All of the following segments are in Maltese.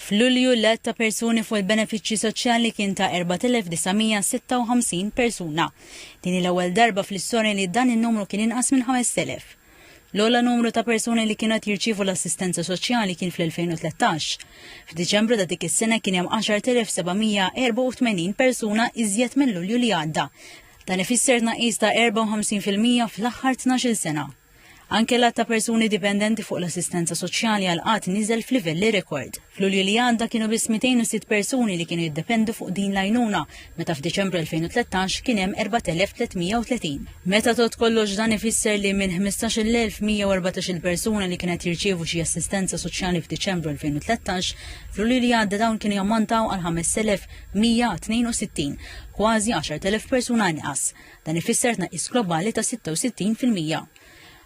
F'Lulju l-għadd ta' persuni fuq il-benefiċċji soċjali kien ta' 4,956 persuna. Din l-ewwel darba fl-istorja li dan in-numru kien inqas minn 5,000. L-ogħla numru ta' persuni li kienu qed jirċievu l-assistenza soċjali kien fl-2013. F'Diċembru ta' dik is-sena kien hemm 10,784 persuna iżjed minn Lulju li għadda. Dan ifisser tnaqqis ta' 54% fl-aħħar 12-il sena. Anke l-għadd ta' persuni dipendenti fuq l-assistenza soċjali għal qatt niżel f'livelli rekord. F'Lulju li għadda kienu biss 206 persuni li kienu jiddependu fuq din l-għajnuna, meta f'Diċembru 2013 kien hemm 4,330. Meta tot kollox dan ifisser li minn 15,114 persuna li kienet jirċievu xi assistenza soċjali f'Diċembru 2013, f'Lulju li għadda dawn kienu jammontaw għal 5,162, kważi 10,000 persuna inqas. Dan ifisser tnaqqis globali ta' 66%.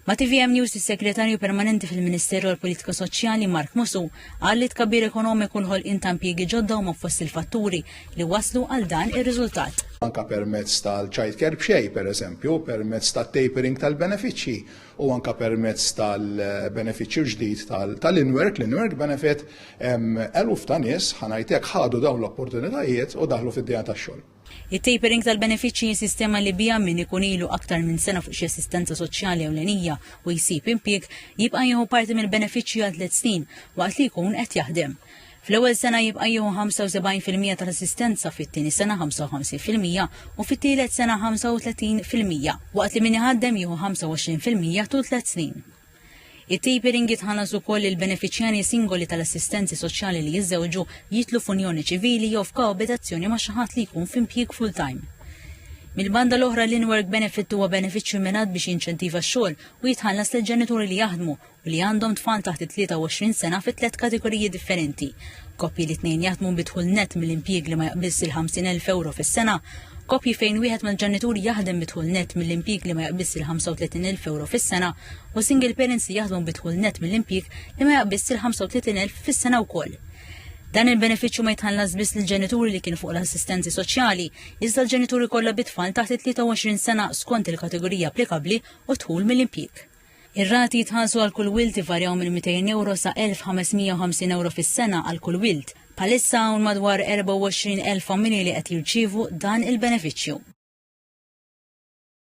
Ma' TVM News is-Segretarju Permanenti fil-Ministeru għall-Politika Soċjali Mark Musu qal li tkabbir ekonomiku l-ħolqien ta' impjiegi ġodda huma fost il-fatturi li waslu għal dan ir-riżultat. Anka permezz tal-childcare b'xej, pereżempju, permezz tat-tapering tal-benefiċċji u anka permezz tal-benefiċċju ġdid tal-in-work, l-in-work benefit, eluf ta' nies ħanajtek ħadu dawn l-opportunitajiet u daħlu fid-dinja tax-xogħol. Il-tapering tal-benefiċċji sistema li bija min ikun ilu aktar minn sena fuq xi assistenza soċjali ewlenija u jsib impjieg jibqa' jieħu parti mill-benefiċċji għal 3 snin waqt li jkun qed jaħdem. Fl-ewwel sena jibqa' jieħu 75% tal-assistenza, fit-tieni sena 55% u fit-tielet sena 35%, waqt li min iħaddem jieħu 25% tul 3 snin. Il-tapering jitħallas ukoll il-benefiċjani singoli tal-assistenzi soċjali li jiżżewġu jitlu f'unjoni ċivili jew f'koabitazzjoni ma' xi ħadd li jkun f'impjieg full-time. Mill-banda l-oħra l-in-work benefit huwa benefiċċju mingħad biex jinċentiva x-xogħol u jitħallas lill-ġenituri li jaħdmu u li għandhom tfal taħt 23 sena fi 3 kategoriji differenti. Koppji li tnejn jaħdmu bidħul net mill-impjieg li ma jaqbilx il-50,000 euro fis-sena, koppji fejn wieħed mal-ġenituri jaħdem bidħul net mill-impjieg li ma jaqbilx il-35,000 euro fis-sena u single parents li jaħdmu bidħul net mill-impjieg li ma jaqbilx il-35,000 fis-sena wkoll. Dan il-benefiċċju ma jitħallas biss lill-ġenituri li kienu fuq l-assistenzi soċjali, iżda l-ġenituri kollha bit-tfal taħt 23 sena skont il-kategorija applikabbli u dħul mill-impjieg. Ir-rati jitħallsu għal kull wild ivarjaw minn 200 euro sa 1,550 euro fis-sena għal kull wild. Bħalissa hawn madwar 24,000 familji li qed jirċievu dan il-benefiċċju.